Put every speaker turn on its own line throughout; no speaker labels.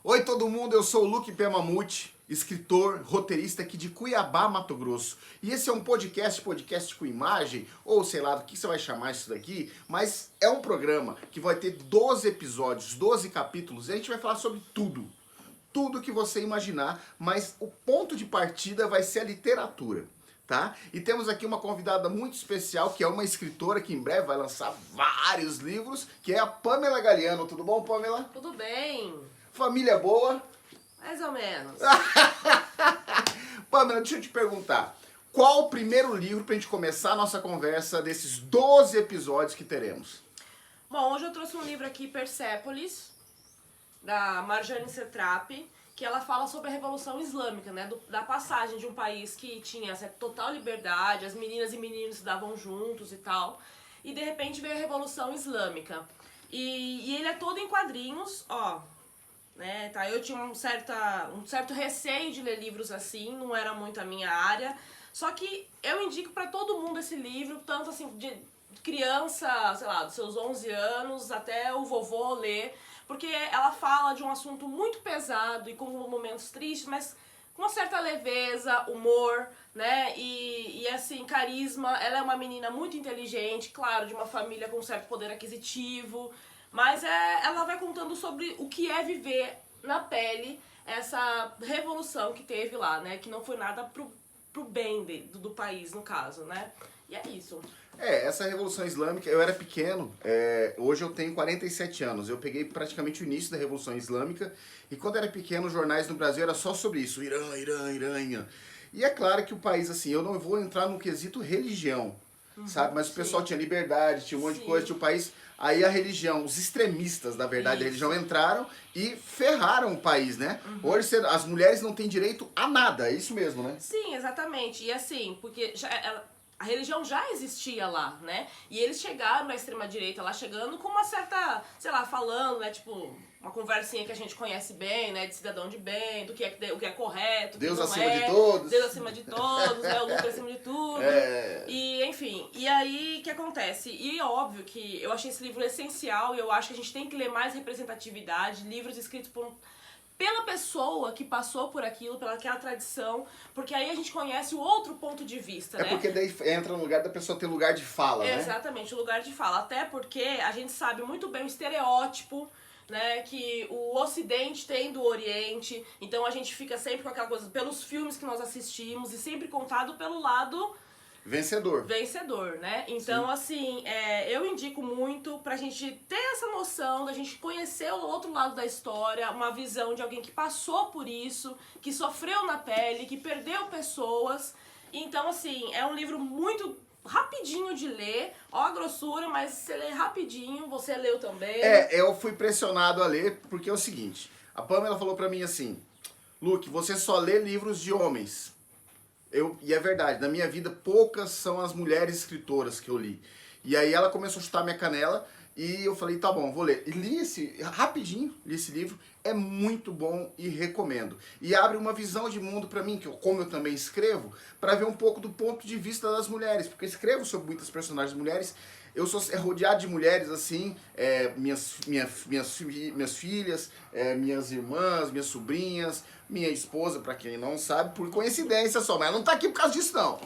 Oi todo mundo, eu sou o Luke Pemamuti, escritor, roteirista aqui de Cuiabá, Mato Grosso. E esse é um podcast com imagem, ou sei lá do que você vai chamar isso daqui, mas é um programa que vai ter 12 episódios, 12 capítulos, e a gente vai falar sobre tudo. Tudo que você imaginar, mas o ponto de partida vai ser a literatura. Tá? E temos aqui uma convidada muito especial, que é uma escritora que em breve vai lançar vários livros, que é a Pamela Galiano. Tudo bom, Pamela?
Tudo bem,
Família boa?
mais ou menos.
Pamela, deixa eu te perguntar. Qual o primeiro livro pra gente começar a nossa conversa desses 12 episódios que teremos?
Bom, hoje eu trouxe um livro aqui, Persépolis, da Marjane Satrapi, que ela fala sobre a Revolução Islâmica, né? Da passagem de um país que tinha essa total liberdade, as meninas e meninos se davam juntos e tal, e de repente veio a Revolução Islâmica. E ele é todo em quadrinhos, ó, né? Tá, eu tinha um certo receio de ler livros assim, não era muito a minha área, só que eu indico pra todo mundo esse livro, tanto assim, de criança, sei lá, dos seus 11 anos até o vovô ler, porque ela fala de um assunto muito pesado e com momentos tristes, mas com uma certa leveza, humor, né, e assim, carisma. Ela é uma menina muito inteligente, claro, de uma família com um certo poder aquisitivo, mas ela vai contando sobre o que é viver na pele essa revolução que teve lá, né, que não foi nada pro bem do país, no caso, né, e é isso.
Essa Revolução Islâmica, eu era pequeno, hoje eu tenho 47 anos, eu peguei praticamente o início da Revolução Islâmica, e quando eu era pequeno, os jornais no Brasil era só sobre isso, Irã. E é claro que o país, assim, eu não vou entrar no quesito religião, sabe? Mas o pessoal tinha liberdade, tinha um monte de coisa, tinha o país. Aí a religião, os extremistas, da verdade, da religião entraram e ferraram o país, né? Hoje as mulheres não têm direito a nada, é isso mesmo, né?
Sim, exatamente. E assim, porque a religião já existia lá, né? E eles chegaram na extrema-direita lá, chegando com uma certa, sei lá, falando, né? Tipo, uma conversinha que a gente conhece bem, né? De cidadão de bem, o que é correto,
Deus
o que não
acima de todos.
Deus acima de todos, né? O lucro acima de tudo. E, enfim, e aí, o que acontece? E óbvio que eu achei esse livro essencial e eu acho que a gente tem que ler mais representatividade, livros escritos pela pessoa que passou por aquilo, pela aquela tradição, porque aí a gente conhece o outro ponto de vista, né?
Porque daí entra no lugar da pessoa ter lugar de fala, né?
Exatamente, o lugar de fala. Até porque a gente sabe muito bem o estereótipo, né, que o Ocidente tem do Oriente, então a gente fica sempre com aquela coisa, pelos filmes que nós assistimos, e sempre contado pelo lado
vencedor,
né? Então, assim, eu indico muito pra gente ter essa noção, da gente conhecer o outro lado da história, uma visão de alguém que passou por isso, que sofreu na pele, que perdeu pessoas. Então, assim, é um livro muito rapidinho de ler, ó a grossura, mas você lê rapidinho, você leu também.
Eu fui pressionado a ler, porque é o seguinte, a Pamela falou pra mim assim, Luke, você só lê livros de homens. E é verdade, na minha vida poucas são as mulheres escritoras que eu li. E aí ela começou a chutar minha canela e eu falei, tá bom, vou ler. E li rapidinho, li esse livro, é muito bom e recomendo. E abre uma visão de mundo pra mim, que como eu também escrevo, pra ver um pouco do ponto de vista das mulheres, porque eu escrevo sobre muitas personagens mulheres. Eu sou rodeado de mulheres, assim, minhas filhas, minhas irmãs, minhas sobrinhas, minha esposa, pra quem não sabe, por coincidência só, mas ela não tá aqui por causa disso, não.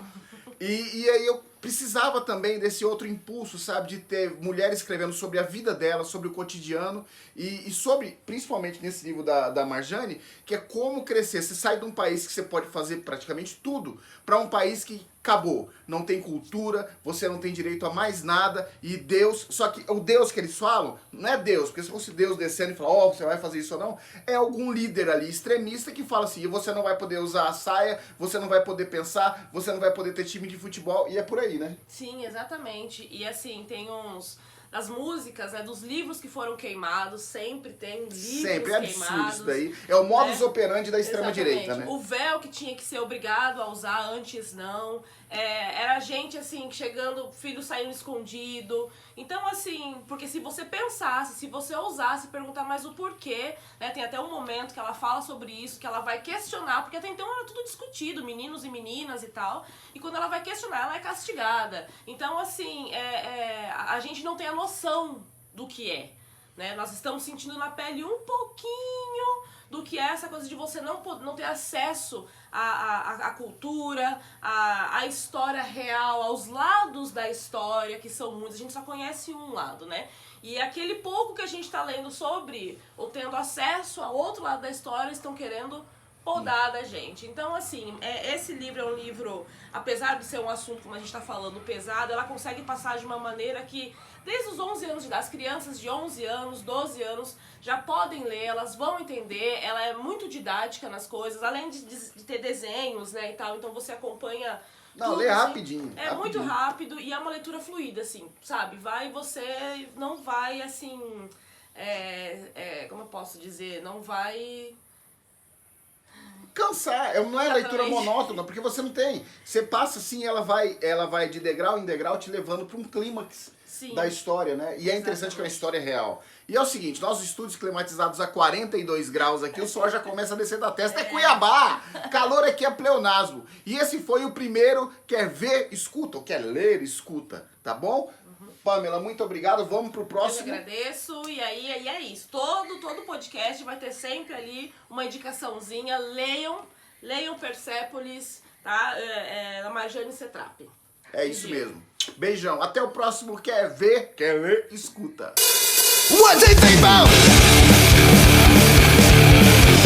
E aí eu precisava também desse outro impulso, sabe, de ter mulheres escrevendo sobre a vida dela, sobre o cotidiano e sobre, principalmente nesse livro da Marjane, que é como crescer. Você sai de um país que você pode fazer praticamente tudo para um país que acabou, não tem cultura, você não tem direito a mais nada e Deus, só que o Deus que eles falam não é Deus, porque se fosse Deus descendo e falar, você vai fazer isso ou não, é algum líder ali extremista que fala assim, você não vai poder usar a saia, você não vai poder pensar, você não vai poder ter time de futebol e é por aí, né?
Sim, exatamente. E assim, tem das músicas, né, dos livros que foram queimados, sempre tem livros
sempre, é absurdo
queimados.
Isso daí. É o modus
né?
operandi da extrema-direita, né?
O véu que tinha que ser obrigado a usar, antes não. Era gente, assim, chegando, filho saindo escondido. Então, assim, porque se você pensasse, se você ousasse perguntar mais o porquê, né, tem até um momento que ela fala sobre isso, que ela vai questionar, porque até então era tudo discutido, meninos e meninas e tal, e quando ela vai questionar, ela é castigada. Então, assim, a gente não tem a noção do que é. né? Nós estamos sentindo na pele um pouquinho do que é essa coisa de você não ter acesso à cultura, à história real, aos lados da história, que são muitos. A gente só conhece um lado, né? E aquele pouco que a gente está lendo sobre, ou tendo acesso a outro lado da história, estão querendo podar da gente. Então, assim, esse livro é um livro, apesar de ser um assunto, como a gente está falando, pesado, ela consegue passar de uma maneira que, desde os 11 anos de idade, as crianças de 11 anos, 12 anos, já podem ler, elas vão entender, ela é muito didática nas coisas, além de ter desenhos, né, e tal, então você acompanha.
Não,
tudo,
lê
assim,
rapidinho.
É muito rápido e é uma leitura fluida, assim, sabe? Você não vai, assim, como eu posso dizer, não vai
cansar, não é leitura monótona, porque você não tem. Você passa assim, ela vai de degrau em degrau te levando para um clímax da história, né? E é interessante que é uma história real. E é o seguinte, nossos estúdios climatizados a 42 graus aqui, o suor já começa a descer da testa, é Cuiabá! Calor aqui é pleonasmo. E esse foi o primeiro, quer ver, escuta, ou quer ler, escuta, tá bom? Pamela, muito obrigado. Vamos pro próximo.
Eu agradeço. E aí é isso. Todo podcast vai ter sempre ali uma indicaçãozinha. Leiam Persépolis, tá? Da Marjane Satrapi.
É isso mesmo. Beijão. Até o próximo. Quer ver, escuta. What they think about?